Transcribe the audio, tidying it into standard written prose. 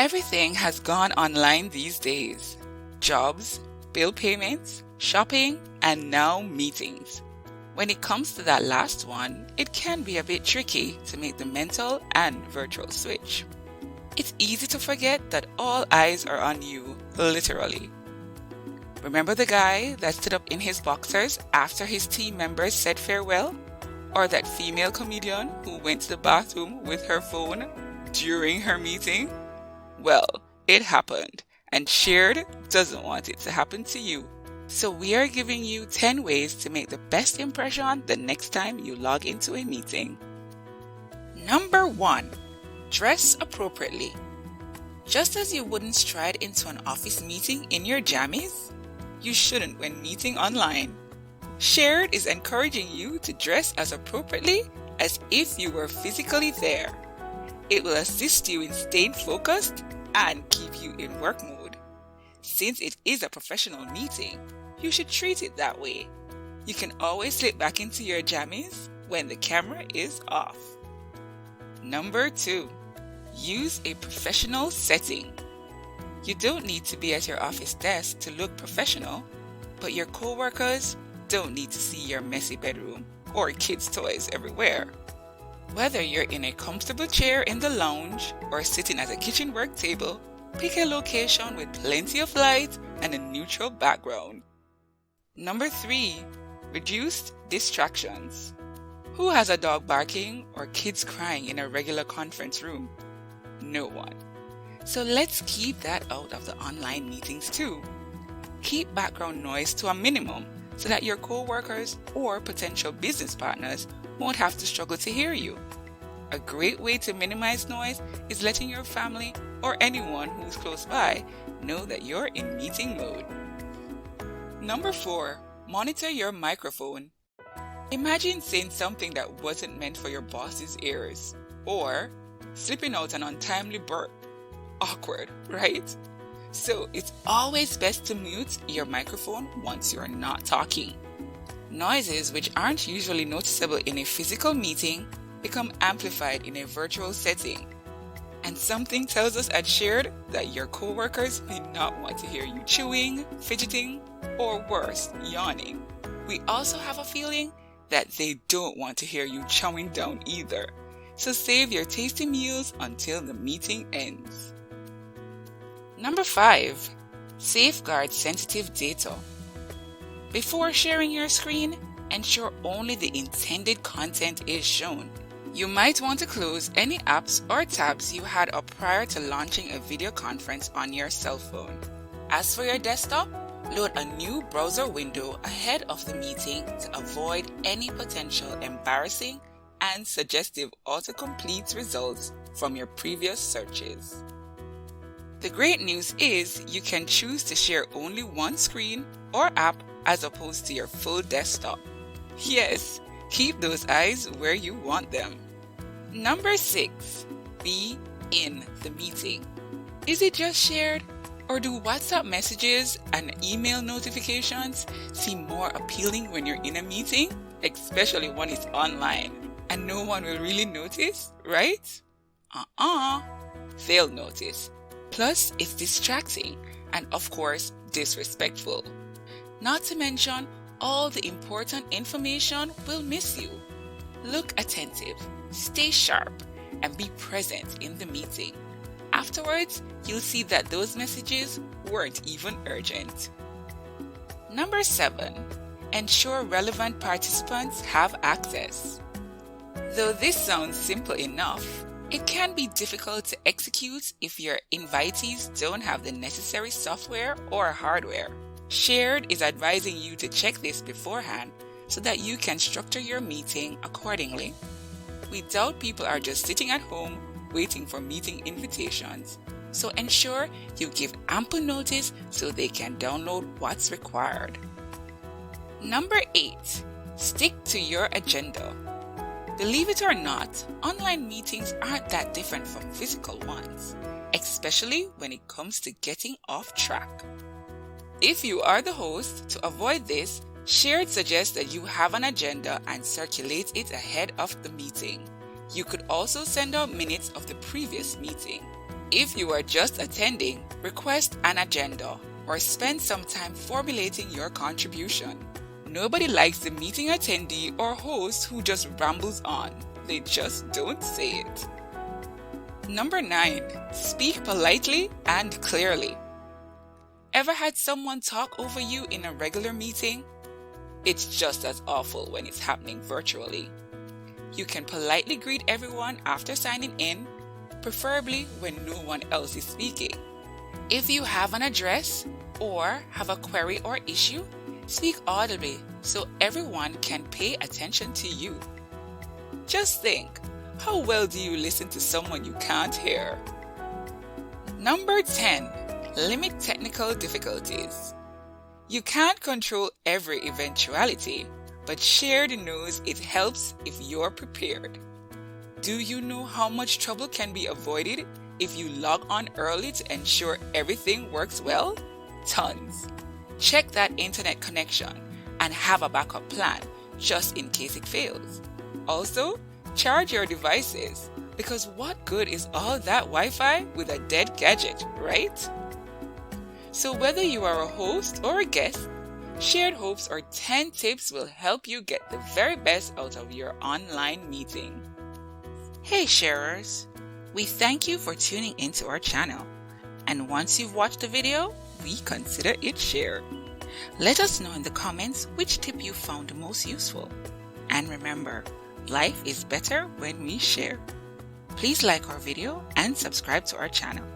Everything has gone online these days. Jobs, bill payments, shopping, and now meetings. When it comes to that last one, it can be a bit tricky to make the mental and virtual switch. It's easy to forget that all eyes are on you, literally. Remember the guy that stood up in his boxers after his team members said farewell? Or that female comedian who went to the bathroom with her phone during her meeting? Well, it happened, and Shared doesn't want it to happen to you. So we are giving you 10 ways to make the best impression the next time you log into a meeting. Number 1. Dress appropriately. Just as you wouldn't stride into an office meeting in your jammies, you shouldn't when meeting online. Shared is encouraging you to dress as appropriately as if you were physically there. It will assist you in staying focused and keep you in work mode. Since it is a professional meeting, you should treat it that way. You can always slip back into your jammies when the camera is off. Number 2. Use a professional setting. You don't need to be at your office desk to look professional, but your coworkers don't need to see your messy bedroom or kids' toys everywhere. Whether you're in a comfortable chair in the lounge or sitting at a kitchen work table, pick a location with plenty of light and a neutral background. Number 3. Reduce distractions. Who has a dog barking or kids crying in a regular conference room? No one. So let's keep that out of the online meetings too. Keep background noise to a minimum so that your co-workers or potential business partners won't have to struggle to hear you. A great way to minimize noise is letting your family or anyone who's close by know that you're in meeting mode. Number 4. Monitor your microphone. Imagine saying something that wasn't meant for your boss's ears, or slipping out an untimely burp. Awkward, right? So it's always best to mute your microphone once you're not talking. Noises which aren't usually noticeable in a physical meeting become amplified in a virtual setting. And something tells us at Shared that your coworkers may not want to hear you chewing, fidgeting, or worse, yawning. We also have a feeling that they don't want to hear you chowing down either. So save your tasty meals until the meeting ends. Number 5. Safeguard sensitive data. Before sharing your screen, ensure only the intended content is shown. You might want to close any apps or tabs you had up prior to launching a video conference on your cell phone. As for your desktop, load a new browser window ahead of the meeting to avoid any potential embarrassing and suggestive autocomplete results from your previous searches. The great news is you can choose to share only one screen or app as opposed to your full desktop. Yes, keep those eyes where you want them. Number 6. Be in the meeting. Is it just Shared? Or do WhatsApp messages and email notifications seem more appealing when you're in a meeting? Especially when it's online and no one will really notice, right? They'll notice. Plus, it's distracting and, of course, disrespectful. Not to mention, all the important information will miss you. Look attentive, stay sharp, and be present in the meeting. Afterwards, you'll see that those messages weren't even urgent. Number 7. Ensure relevant participants have access. Though this sounds simple enough, it can be difficult to execute if your invitees don't have the necessary software or hardware. Shared is advising you to check this beforehand so that you can structure your meeting accordingly. We doubt people are just sitting at home waiting for meeting invitations, so ensure you give ample notice so they can download what's required. Number 8. Stick to your agenda. Believe it or not, online meetings aren't that different from physical ones, especially when it comes to getting off track. If you are the host, to avoid this, Shared suggests that you have an agenda and circulate it ahead of the meeting. You could also send out minutes of the previous meeting. If you are just attending, request an agenda or spend some time formulating your contribution. Nobody likes the meeting attendee or host who just rambles on. They just don't say it. Number 9. Speak politely and clearly. Ever had someone talk over you in a regular meeting? It's just as awful when it's happening virtually. You can politely greet everyone after signing in, preferably when no one else is speaking. If you have an address or have a query or issue, speak audibly so everyone can pay attention to you. Just think, how well do you listen to someone you can't hear? Number 10. Limit technical difficulties. You can't control every eventuality, but shared knows it helps if you're prepared. Do you know how much trouble can be avoided if you log on early to ensure everything works well? Tons. Check that internet connection and have a backup plan just in case it fails. Also, charge your devices because what good is all that Wi-Fi with a dead gadget, right? So whether you are a host or a guest, Shared Hopes or 10 tips will help you get the very best out of your online meeting. Hey sharers, we thank you for tuning into our channel. And once you've watched the video, we consider it shared. Let us know in the comments which tip you found most useful. And remember, life is better when we share. Please like our video and subscribe to our channel.